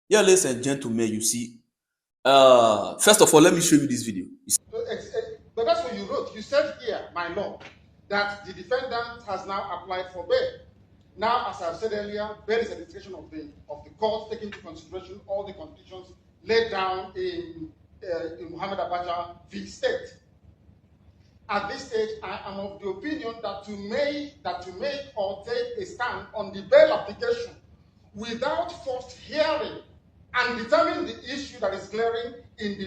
Yeah, ladies and gentlemen, you see, first of all, let me show you this video. But that's what you wrote. You said here, my lord, that the defendant has now applied for bail. Now, as I've said earlier, bail is a discretion of the court, taking into consideration all the conditions laid down in Muhammad Abacha v. State. At this stage, I am of the opinion that to make or take a stand on the bail application without first hearing and determining the issue that is glaring in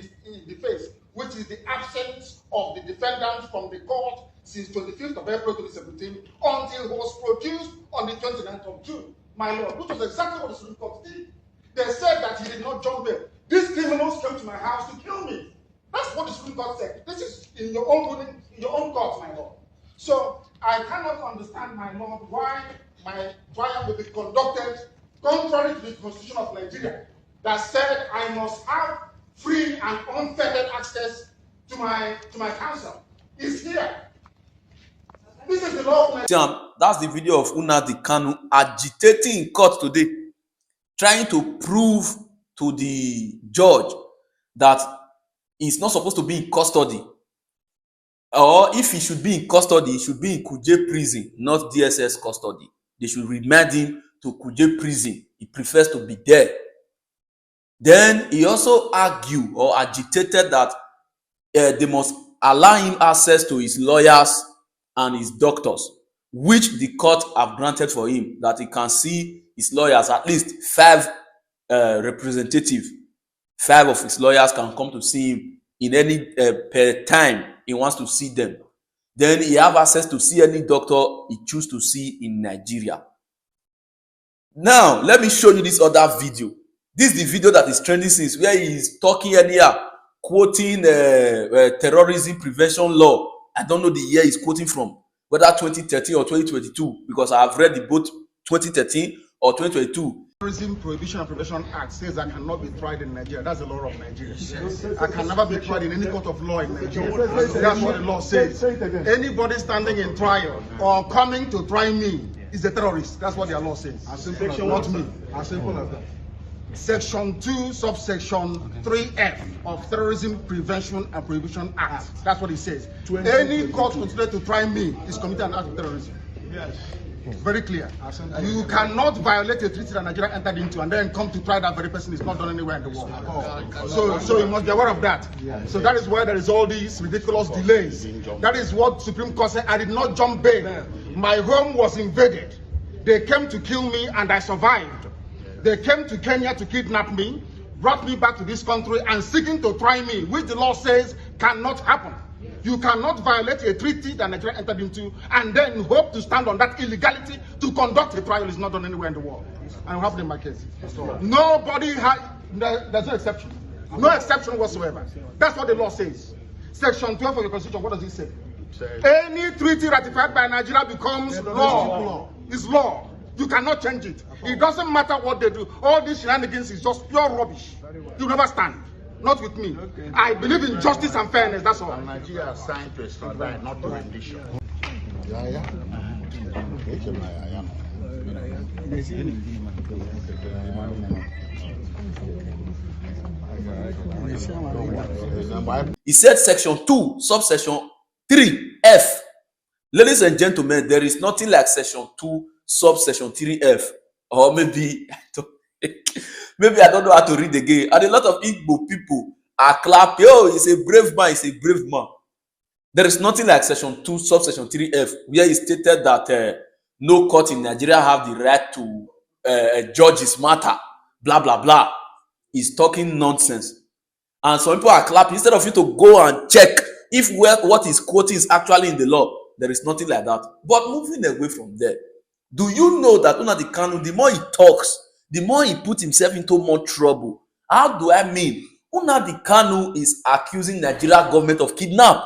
the face, which is the absence of the defendant from the court since 25th of April 2017 until he was produced on the 29th of June, my lord, which was exactly what the Supreme Court did. They said that he did not jump bail. These criminals came to my house to kill me. That's what the Supreme Court said. This is in your own ruling, in your own court, my lord. So I cannot understand, my lord, why my trial will be conducted contrary to the Constitution of Nigeria that said I must have free and unfettered access to my counsel. It's here. This is the law of Nigeria. That's the video of nnamdi Kanu agitating in court today, trying to prove to the judge that he's not supposed to be in custody. Or if he should be in custody, he should be in Kuje prison, not DSS custody. They should remand him to Kuje prison. He prefers to be there. Then he also argued or agitated that they must allow him access to his lawyers and his doctors, which the court have granted for him, that he can see his lawyers, at least 5 representatives. 5 of his lawyers can come to see him in any per time he wants to see them. Then he have access to see any doctor he choose to see in Nigeria. Now, let me show you this other video. This is the video that is trending since, where he is talking earlier, quoting terrorism prevention law. I don't know the year he's quoting from, whether 2013 or 2022, because I have read the both 2013 or 2022. Terrorism Prohibition and Prevention Act says I cannot be tried in Nigeria. That's the law of Nigeria. Yes. I can never be tried in any court of law in Nigeria. That's what the law says. Anybody standing in trial or coming to try me is a terrorist. That's what their law says. Not me. As simple as that. Section 2, subsection 3F of Terrorism Prevention and Prohibition Act. That's what it says. Any court considered to try me is committing an act of terrorism. Yes. Very clear. You cannot violate a treaty that Nigeria entered into and then come to try that very person. Is not done anywhere in the world. So you must be aware of that. So that is why there is all these ridiculous delays. That is what Supreme Court said. I did not jump bail. My home was invaded. They came to kill me and I survived. They came to Kenya to kidnap me, brought me back to this country and seeking to try me, which the law says cannot happen. You cannot violate a treaty that Nigeria entered into and then hope to stand on that illegality to conduct a trial. Is not done anywhere in the world. I have it in my case. Nobody has, there's no exception. No exception whatsoever. That's what the law says. Section 12 of the Constitution, what does it say? Any treaty ratified by Nigeria becomes law. It's law. You cannot change it. It doesn't matter what they do. All these shenanigans is just pure rubbish. You never stand. Not with me. I believe in justice and fairness, that's all. Nigeria is signed to extradite, not to rendition. He said section 2, subsection 3F. Ladies and gentlemen, there is nothing like section 2, subsection 3F. Or maybe maybe I don't know how to read again. And a lot of Igbo people are clapping. Oh, he's a brave man, he's a brave man. There is nothing like section 2, subsection 3F, where he stated that no court in Nigeria have the right to judge his matter. Blah, blah, blah. He's talking nonsense. And some people are clapping. Instead of you to go and check if what he's quoting is actually in the law, there is nothing like that. But moving away from there, do you know that nnamdi Kanu, the more he talks, the more he puts himself into more trouble? How do I mean? nnamdi Kanu is accusing Nigeria government of kidnap.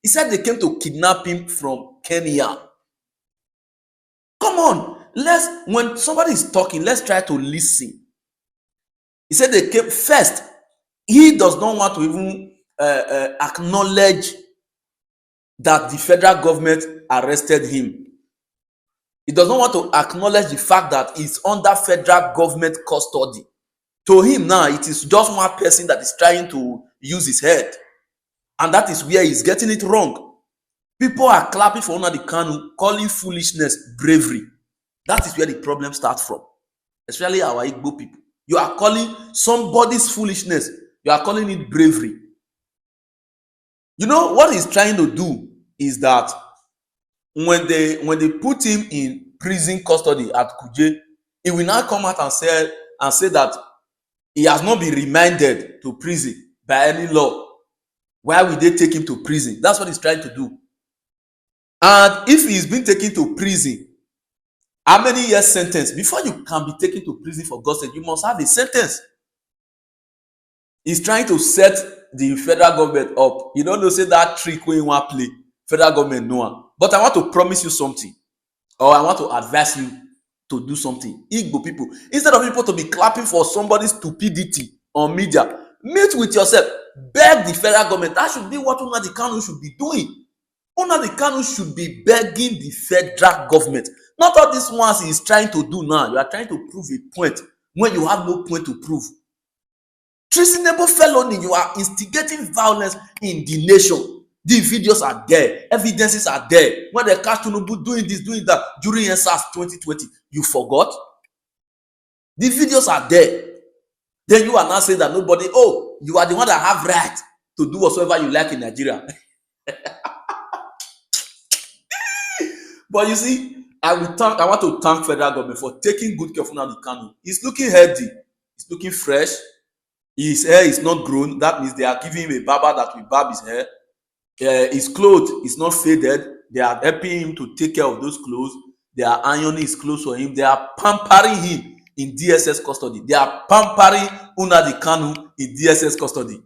He said they came to kidnap him from Kenya. Come on, when somebody is talking, let's try to listen. He said they came first. He does not want to even acknowledge that the federal government arrested him. He does not want to acknowledge the fact that he's under federal government custody. To him now, it is just one person that is trying to use his head. And that is where he's getting it wrong. People are clapping for Nnamdi Kanu, calling foolishness bravery. That is where the problem starts from. Especially our Igbo people. You are calling somebody's foolishness, you are calling it bravery. You know what he's trying to do is that when they put him in prison custody at Kuje, he will now come out and say that he has not been remanded to prison by any law. Why will they take him to prison? That's what he's trying to do. And if he's been taken to prison, how many years sentence? Before you can be taken to prison for God's sake, you must have a sentence. He's trying to set the federal government up. You don't know, say that trick when you want to play. Federal government, no one. But I want to promise you something. Or I want to advise you to do something. Igbo people, instead of people to be clapping for somebody's stupidity on media, meet with yourself. Beg the federal government. That should be what Nnamdi Kanu should be doing. Nnamdi Kanu should be begging the federal government. Not all these ones he is trying to do now. You are trying to prove a point when you have no point to prove. Treasonable felony, you are instigating violence in the nation. The videos are there. Evidences are there. When they catch Tinubu doing this, doing that during SARS 2020, you forgot? The videos are there. Then you are now saying that nobody, you are the one that have right to do whatsoever you like in Nigeria. But you see, I want to thank federal government for taking good care of Nnamdi Kanu. He's looking healthy. He's looking fresh. His hair is not grown. That means they are giving him a barber that will barb his hair. His clothes is not faded. They are helping him to take care of those clothes. They are ironing his clothes for him. They are pampering him in DSS custody. They are pampering Nnamdi Kanu in DSS custody.